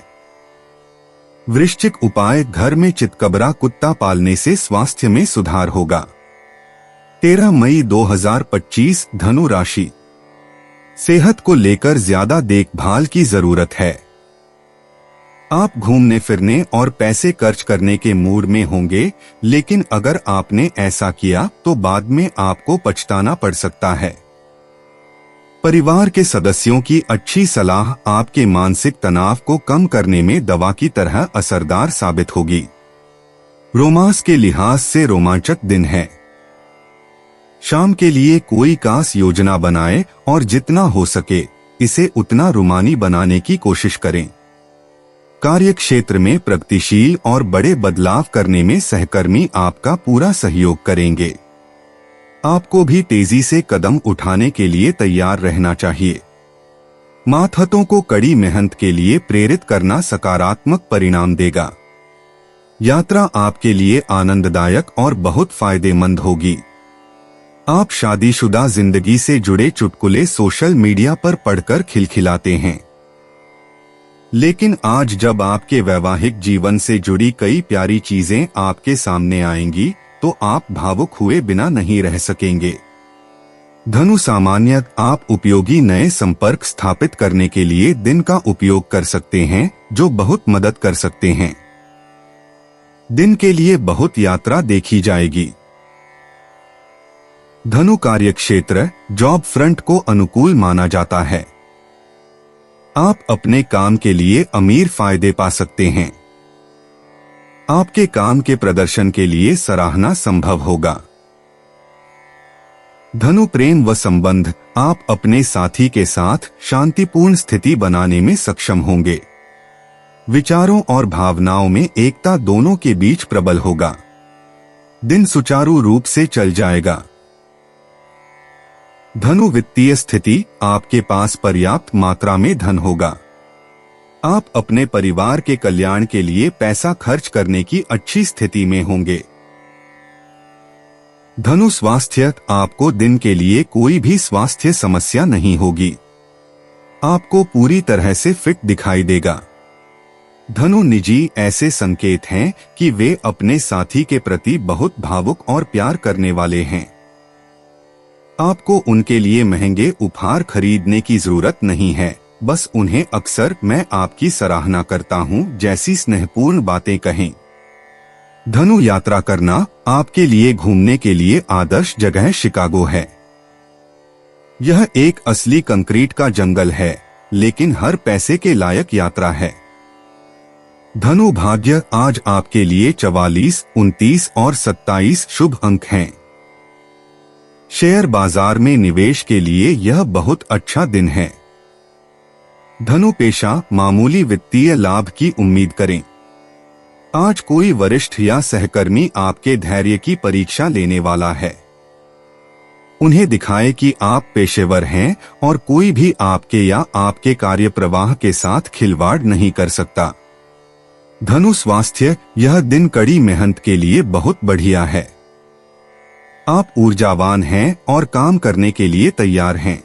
B: वृश्चिक उपाय, घर में चितकबरा कुत्ता पालने से स्वास्थ्य में सुधार होगा। 13 मई 2025, धनु राशि, सेहत को लेकर ज्यादा देखभाल की जरूरत है। आप घूमने फिरने और पैसे खर्च करने के मूड में होंगे, लेकिन अगर आपने ऐसा किया तो बाद में आपको पछताना पड़ सकता है। परिवार के सदस्यों की अच्छी सलाह आपके मानसिक तनाव को कम करने में दवा की तरह असरदार साबित होगी। रोमांस के लिहाज से रोमांचक दिन है। शाम के लिए कोई खास योजना बनाएं और जितना हो सके इसे उतना रोमानी बनाने की कोशिश करें। कार्य क्षेत्र में प्रगतिशील और बड़े बदलाव करने में सहकर्मी आपका पूरा सहयोग करेंगे। आपको भी तेजी से कदम उठाने के लिए तैयार रहना चाहिए। मातहतों को कड़ी मेहनत के लिए प्रेरित करना सकारात्मक परिणाम देगा। यात्रा आपके लिए आनंददायक और बहुत फायदेमंद होगी। आप शादीशुदा जिंदगी से जुड़े चुटकुले सोशल मीडिया पर पढ़कर खिलखिलाते हैं, लेकिन आज जब आपके वैवाहिक जीवन से जुड़ी कई प्यारी चीजें आपके सामने आएंगी तो आप भावुक हुए बिना नहीं रह सकेंगे। धनु सामान्य, आप उपयोगी नए संपर्क स्थापित करने के लिए दिन का उपयोग कर सकते हैं जो बहुत मदद कर सकते हैं। दिन के लिए बहुत यात्रा देखी जाएगी। धनु कार्यक्षेत्र, जॉब फ्रंट को अनुकूल माना जाता है। आप अपने काम के लिए अमीर फायदे पा सकते हैं। आपके काम के प्रदर्शन के लिए सराहना संभव होगा। धनु प्रेम व संबंध, आप अपने साथी के साथ शांतिपूर्ण स्थिति बनाने में सक्षम होंगे। विचारों और भावनाओं में एकता दोनों के बीच प्रबल होगा। दिन सुचारू रूप से चल जाएगा। धनु वित्तीय स्थिति, आपके पास पर्याप्त मात्रा में धन होगा। आप अपने परिवार के कल्याण के लिए पैसा खर्च करने की अच्छी स्थिति में होंगे। धनु स्वास्थ्य, आपको दिन के लिए कोई भी स्वास्थ्य समस्या नहीं होगी। आपको पूरी तरह से फिट दिखाई देगा। धनु निजी, ऐसे संकेत हैं कि वे अपने साथी के प्रति बहुत भावुक और प्यार करने वाले हैं। आपको उनके लिए महंगे उपहार खरीदने की जरूरत नहीं है, बस उन्हें अक्सर मैं आपकी सराहना करता हूं जैसी स्नेहपूर्ण बातें कहें। धनु यात्रा करना, आपके लिए घूमने के लिए आदर्श जगह शिकागो है। यह एक असली कंक्रीट का जंगल है, लेकिन हर पैसे के लायक यात्रा है। धनु भाग्य, आज आपके लिए 44, 29 और 27 शुभ अंक हैं। शेयर बाजार में निवेश के लिए यह बहुत अच्छा दिन है। धनु पेशा, मामूली वित्तीय लाभ की उम्मीद करें। आज कोई वरिष्ठ या सहकर्मी आपके धैर्य की परीक्षा लेने वाला है। उन्हें दिखाए कि आप पेशेवर हैं और कोई भी आपके या आपके कार्य प्रवाह के साथ खिलवाड़ नहीं कर सकता। धनु स्वास्थ्य, यह दिन कड़ी मेहनत के लिए बहुत बढ़िया है। आप ऊर्जावान हैं और काम करने के लिए तैयार हैं।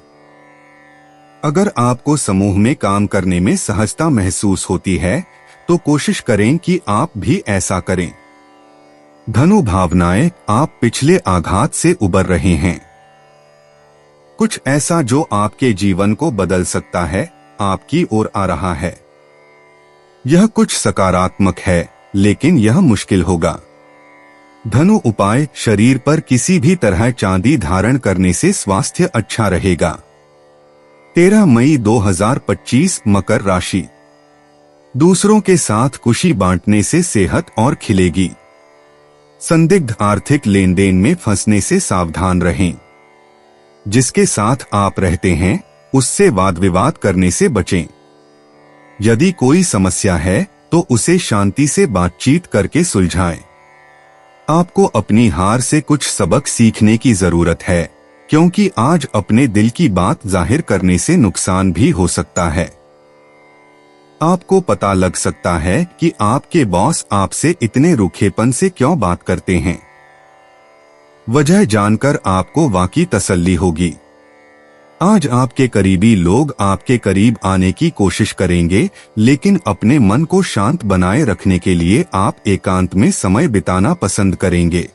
B: अगर आपको समूह में काम करने में सहजता महसूस होती है तो कोशिश करें कि आप भी ऐसा करें। धनु भावनाएं, आप पिछले आघात से उबर रहे हैं। कुछ ऐसा जो आपके जीवन को बदल सकता है आपकी ओर आ रहा है। यह कुछ सकारात्मक है लेकिन यह मुश्किल होगा। धनु उपाय, शरीर पर किसी भी तरह चांदी धारण करने से स्वास्थ्य अच्छा रहेगा। 13 मई 2025 मकर राशि। दूसरों के साथ खुशी बांटने से सेहत और खिलेगी। संदिग्ध आर्थिक लेन देन में फंसने से सावधान रहें। जिसके साथ आप रहते हैं उससे वाद विवाद करने से बचें। यदि कोई समस्या है तो उसे शांति से बातचीत करके सुलझाएं। आपको अपनी हार से कुछ सबक सीखने की जरूरत है, क्योंकि आज अपने दिल की बात जाहिर करने से नुकसान भी हो सकता है। आपको पता लग सकता है कि आपके बॉस आपसे इतने रूखेपन से क्यों बात करते हैं। वजह जानकर आपको वाकई तसल्ली होगी। आज आपके करीबी लोग आपके करीब आने की कोशिश करेंगे, लेकिन अपने मन को शांत बनाए रखने के लिए आप एकांत में समय बिताना पसंद करेंगे।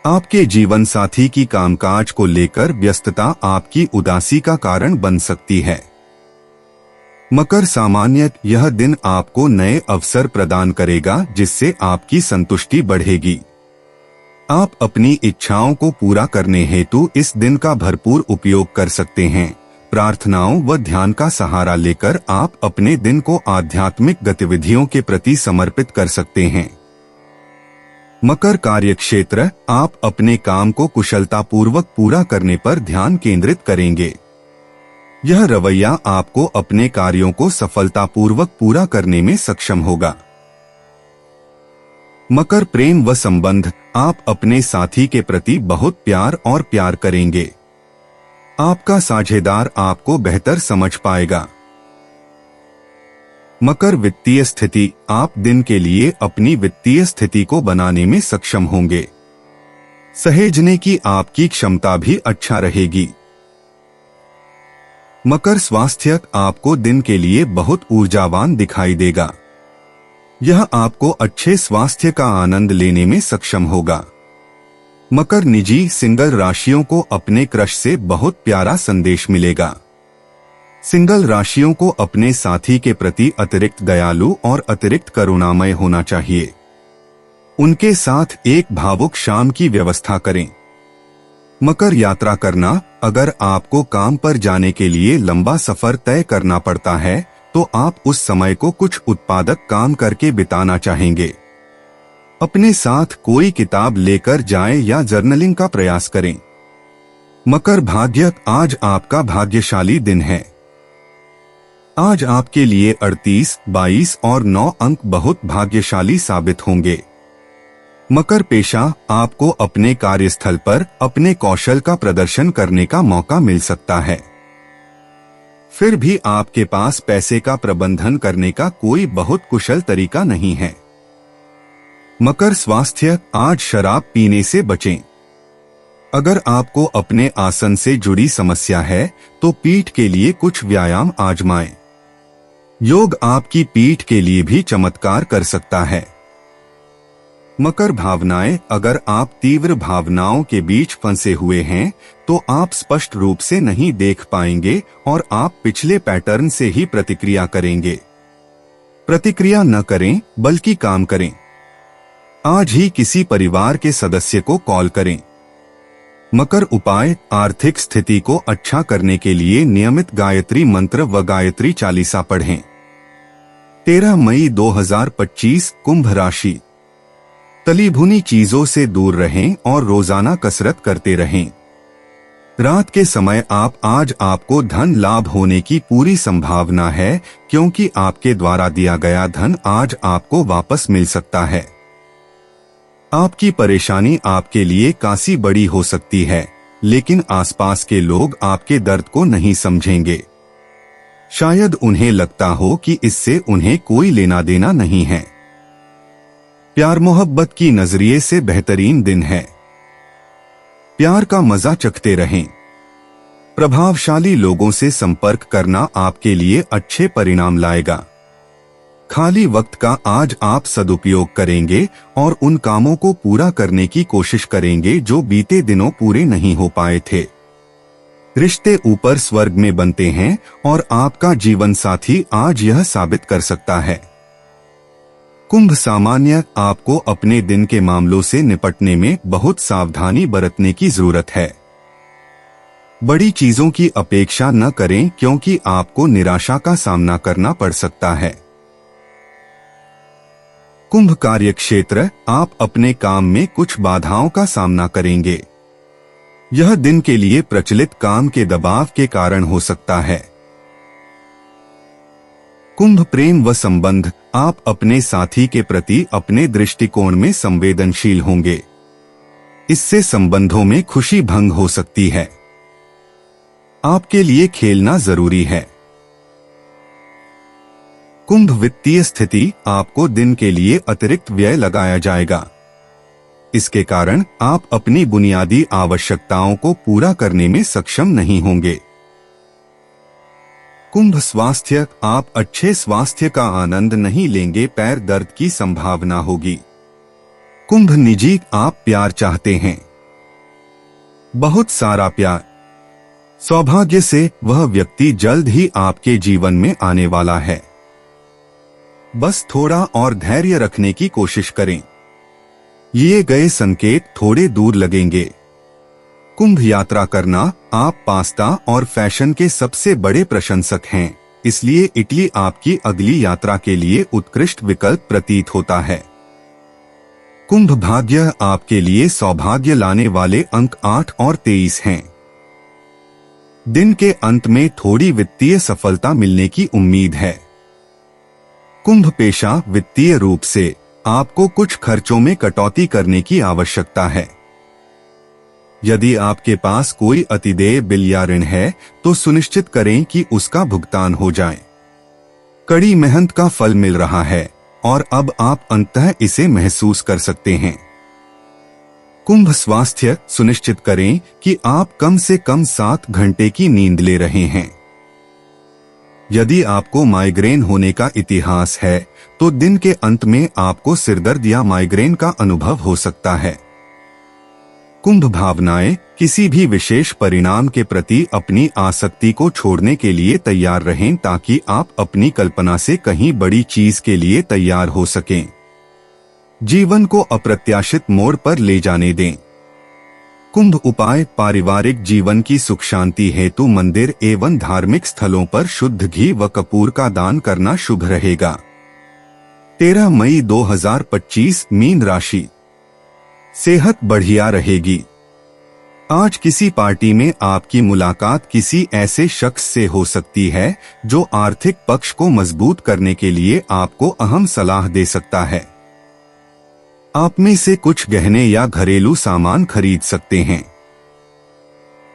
B: आपके जीवन साथी की कामकाज को लेकर व्यस्तता आपकी उदासी का कारण बन सकती है। मकर सामान्य, यह दिन आपको नए अवसर प्रदान करेगा जिससे आपकी संतुष्टि बढ़ेगी। आप अपनी इच्छाओं को पूरा करने हेतु इस दिन का भरपूर उपयोग कर सकते हैं। प्रार्थनाओं व ध्यान का सहारा लेकर आप अपने दिन को आध्यात्मिक गतिविधियों के प्रति समर्पित कर सकते हैं। मकर कार्यक्षेत्र, आप अपने काम को कुशलतापूर्वक पूरा करने पर ध्यान केंद्रित करेंगे। यह रवैया आपको अपने कार्यों को सफलतापूर्वक पूरा करने में सक्षम होगा। मकर प्रेम व संबंध, आप अपने साथी के प्रति बहुत प्यार करेंगे। आपका साझेदार आपको बेहतर समझ पाएगा। मकर वित्तीय स्थिति, आप दिन के लिए अपनी वित्तीय स्थिति को बनाने में सक्षम होंगे। सहेजने की आपकी क्षमता भी अच्छा रहेगी। मकर स्वास्थ्य, आपको दिन के लिए बहुत ऊर्जावान दिखाई देगा। यह आपको अच्छे स्वास्थ्य का आनंद लेने में सक्षम होगा। मकर निजी सिंगल राशियों को अपने क्रश से बहुत प्यारा संदेश मिलेगा। सिंगल राशियों को अपने साथी के प्रति अतिरिक्त दयालु और अतिरिक्त करुणामय होना चाहिए। उनके साथ एक भावुक शाम की व्यवस्था करें। मकर यात्रा करना, अगर आपको काम पर जाने के लिए लंबा सफर तय करना पड़ता है तो आप उस समय को कुछ उत्पादक काम करके बिताना चाहेंगे। अपने साथ कोई किताब लेकर जाएं या जर्नलिंग का प्रयास करें। मकर भाग्य, आज आपका भाग्यशाली दिन है। आज आपके लिए 38, 22 और 9 अंक बहुत भाग्यशाली साबित होंगे। मकर पेशा, आपको अपने कार्यस्थल पर अपने कौशल का प्रदर्शन करने का मौका मिल सकता है। फिर भी आपके पास पैसे का प्रबंधन करने का कोई बहुत कुशल तरीका नहीं है। मकर स्वास्थ्य, आज शराब पीने से बचें। अगर आपको अपने आसन से जुड़ी समस्या है तो पीठ के लिए कुछ व्यायाम आजमाएं। योग आपकी पीठ के लिए भी चमत्कार कर सकता है। मकर भावनाएं, अगर आप तीव्र भावनाओं के बीच फंसे हुए हैं तो आप स्पष्ट रूप से नहीं देख पाएंगे और आप पिछले पैटर्न से ही प्रतिक्रिया करेंगे। प्रतिक्रिया न करें बल्कि काम करें। आज ही किसी परिवार के सदस्य को कॉल करें। मकर उपाय, आर्थिक स्थिति को अच्छा करने के लिए नियमित गायत्री मंत्र व गायत्री चालीसा पढ़ें। 13 मई 2025 कुंभ राशि। तली भुनी चीजों से दूर रहें और रोजाना कसरत करते रहें। रात के समय आज आपको धन लाभ होने की पूरी संभावना है, क्योंकि आपके द्वारा दिया गया धन आज आपको वापस मिल सकता है। आपकी परेशानी आपके लिए काफी बड़ी हो सकती है, लेकिन आसपास के लोग आपके दर्द को नहीं समझेंगे। शायद उन्हें लगता हो कि इससे उन्हें कोई लेना देना नहीं है। प्यार मोहब्बत की नजरिए से बेहतरीन दिन है। प्यार का मजा चखते रहें। प्रभावशाली लोगों से संपर्क करना आपके लिए अच्छे परिणाम लाएगा। खाली वक्त का आज आप सदुपयोग करेंगे और उन कामों को पूरा करने की कोशिश करेंगे जो बीते दिनों पूरे नहीं हो पाए थे। रिश्ते ऊपर स्वर्ग में बनते हैं और आपका जीवन साथी आज यह साबित कर सकता है। कुंभ सामान्य, आपको अपने दिन के मामलों से निपटने में बहुत सावधानी बरतने की जरूरत है। बड़ी चीजों की अपेक्षा न करें, क्योंकि आपको निराशा का सामना करना पड़ सकता है। कुंभ कार्य क्षेत्र, आप अपने काम में कुछ बाधाओं का सामना करेंगे। यह दिन के लिए प्रचलित काम के दबाव के कारण हो सकता है। कुंभ प्रेम व संबंध, आप अपने साथी के प्रति अपने दृष्टिकोण में संवेदनशील होंगे। इससे संबंधों में खुशी भंग हो सकती है। आपके लिए खेलना जरूरी है। कुंभ वित्तीय स्थिति, आपको दिन के लिए अतिरिक्त व्यय लगाया जाएगा। इसके कारण आप अपनी बुनियादी आवश्यकताओं को पूरा करने में सक्षम नहीं होंगे। कुंभ स्वास्थ्य, आप अच्छे स्वास्थ्य का आनंद नहीं लेंगे, पैर दर्द की संभावना होगी। कुंभ निजी, आप प्यार चाहते हैं, बहुत सारा प्यार। सौभाग्य से वह व्यक्ति जल्द ही आपके जीवन में आने वाला है। बस थोड़ा और धैर्य रखने की कोशिश करें। ये गए संकेत थोड़े दूर लगेंगे। कुंभ यात्रा करना, आप पास्ता और फैशन के सबसे बड़े प्रशंसक हैं, इसलिए इटली आपकी अगली यात्रा के लिए उत्कृष्ट विकल्प प्रतीत होता है। कुंभ भाग्य, आपके लिए सौभाग्य लाने वाले अंक 8 और 23 हैं। दिन के अंत में थोड़ी वित्तीय सफलता मिलने की उम्मीद है। कुंभ पेशा, वित्तीय रूप से आपको कुछ खर्चों में कटौती करने की आवश्यकता है। यदि आपके पास कोई अतिदेय बिल या ऋण है तो सुनिश्चित करें कि उसका भुगतान हो जाए। कड़ी मेहनत का फल मिल रहा है और अब आप अंततः इसे महसूस कर सकते हैं। कुंभ स्वास्थ्य, सुनिश्चित करें कि आप कम से कम 7 घंटे की नींद ले रहे हैं। यदि आपको माइग्रेन होने का इतिहास है तो दिन के अंत में आपको सिरदर्द या माइग्रेन का अनुभव हो सकता है। कुंभ भावनाएं, किसी भी विशेष परिणाम के प्रति अपनी आसक्ति को छोड़ने के लिए तैयार रहें ताकि आप अपनी कल्पना से कहीं बड़ी चीज के लिए तैयार हो सकें। जीवन को अप्रत्याशित मोड़ पर ले जाने दें। कुंभ उपाय, पारिवारिक जीवन की सुख शांति हेतु मंदिर एवं धार्मिक स्थलों पर शुद्ध घी व कपूर का दान करना शुभ रहेगा। 13 मई 2025, मीन राशि। सेहत बढ़िया रहेगी। आज किसी पार्टी में आपकी मुलाकात किसी ऐसे शख्स से हो सकती है जो आर्थिक पक्ष को मजबूत करने के लिए आपको अहम सलाह दे सकता है। आप में से कुछ गहने या घरेलू सामान खरीद सकते हैं।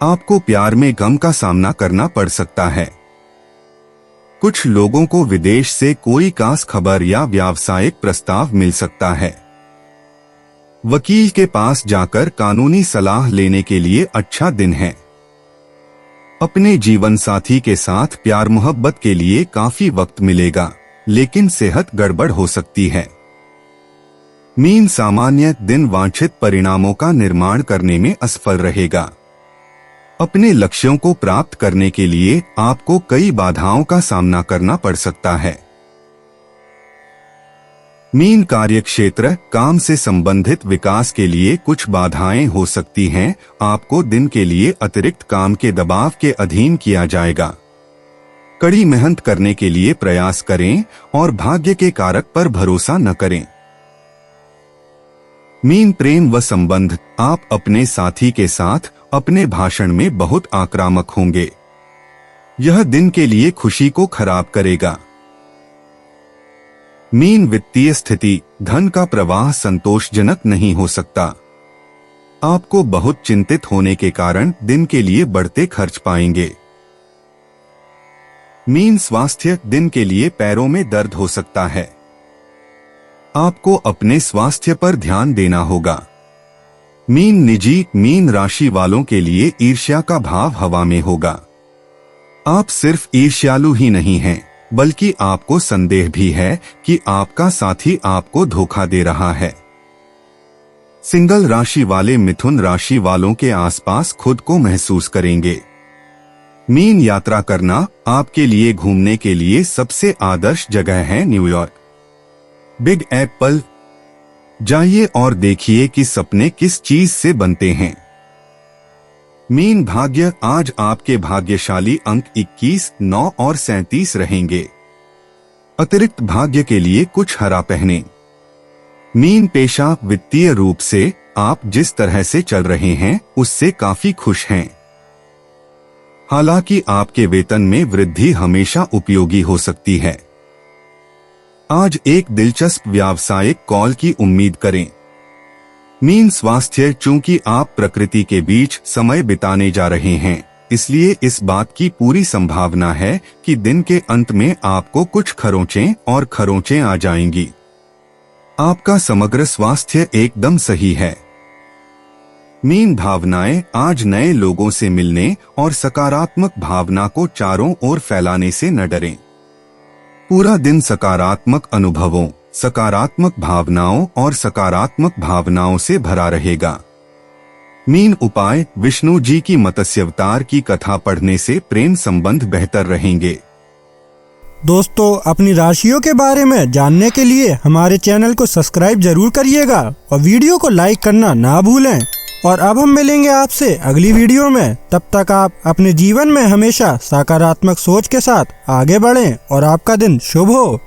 B: आपको प्यार में गम का सामना करना पड़ सकता है। कुछ लोगों को विदेश से कोई खास खबर या व्यावसायिक प्रस्ताव मिल सकता है। वकील के पास जाकर कानूनी सलाह लेने के लिए अच्छा दिन है। अपने जीवन साथी के साथ प्यार मोहब्बत के लिए काफी वक्त मिलेगा, लेकिन सेहत गड़बड़ हो सकती है। मीन सामान्य, दिन वांछित परिणामों का निर्माण करने में असफल रहेगा। अपने लक्ष्यों को प्राप्त करने के लिए आपको कई बाधाओं का सामना करना पड़ सकता है। मीन कार्य क्षेत्र, काम से संबंधित विकास के लिए कुछ बाधाएं हो सकती हैं। आपको दिन के लिए अतिरिक्त काम के दबाव के अधीन किया जाएगा। कड़ी मेहनत करने के लिए प्रयास करें और भाग्य के कारक पर भरोसा न करें। मीन प्रेम व संबंध, आप अपने साथी के साथ अपने भाषण में बहुत आक्रामक होंगे। यह दिन के लिए खुशी को खराब करेगा। मीन वित्तीय स्थिति, धन का प्रवाह संतोषजनक नहीं हो सकता। आपको बहुत चिंतित होने के कारण दिन के लिए बढ़ते खर्च पाएंगे। मीन स्वास्थ्य, दिन के लिए पैरों में दर्द हो सकता है। आपको अपने स्वास्थ्य पर ध्यान देना होगा। मीन निजी, मीन राशि वालों के लिए ईर्ष्या का भाव हवा में होगा। आप सिर्फ ईर्ष्यालु ही नहीं हैं, बल्कि आपको संदेह भी है कि आपका साथी आपको धोखा दे रहा है। सिंगल राशि वाले मिथुन राशि वालों के आसपास खुद को महसूस करेंगे। मीन यात्रा करना, आपके लिए घूमने के लिए सबसे आदर्श जगह है न्यूयॉर्क। बिग एप्पल जाइए और देखिए कि सपने किस चीज से बनते हैं। मीन भाग्य, आज आपके भाग्यशाली अंक 21, 9 और 37 रहेंगे। अतिरिक्त भाग्य के लिए कुछ हरा पहने। मीन पेशा, वित्तीय रूप से आप जिस तरह से चल रहे हैं उससे काफी खुश हैं। हालांकि आपके वेतन में वृद्धि हमेशा उपयोगी हो सकती है। आज एक दिलचस्प व्यावसायिक कॉल की उम्मीद करें। मीन स्वास्थ्य, चूंकि आप प्रकृति के बीच समय बिताने जा रहे हैं, इसलिए इस बात की पूरी संभावना है कि दिन के अंत में आपको कुछ खरोंचें और खरोंचें आ जाएंगी। आपका समग्र स्वास्थ्य एकदम सही है। मीन भावनाएं, आज नए लोगों से मिलने और सकारात्मक भावना को चारों ओर फैलाने से न डरें। पूरा दिन सकारात्मक अनुभवों, सकारात्मक भावनाओं और सकारात्मक भावनाओं से भरा रहेगा। मीन उपाय, विष्णु जी की मत्स्यावतार की कथा पढ़ने से प्रेम संबंध बेहतर रहेंगे।
A: दोस्तों, अपनी राशियों के बारे में जानने के लिए हमारे चैनल को सब्सक्राइब जरूर करिएगा और वीडियो को लाइक करना ना भूलें। और अब हम मिलेंगे आपसे अगली वीडियो में। तब तक आप अपने जीवन में हमेशा सकारात्मक सोच के साथ आगे बढ़ें और आपका दिन शुभ हो।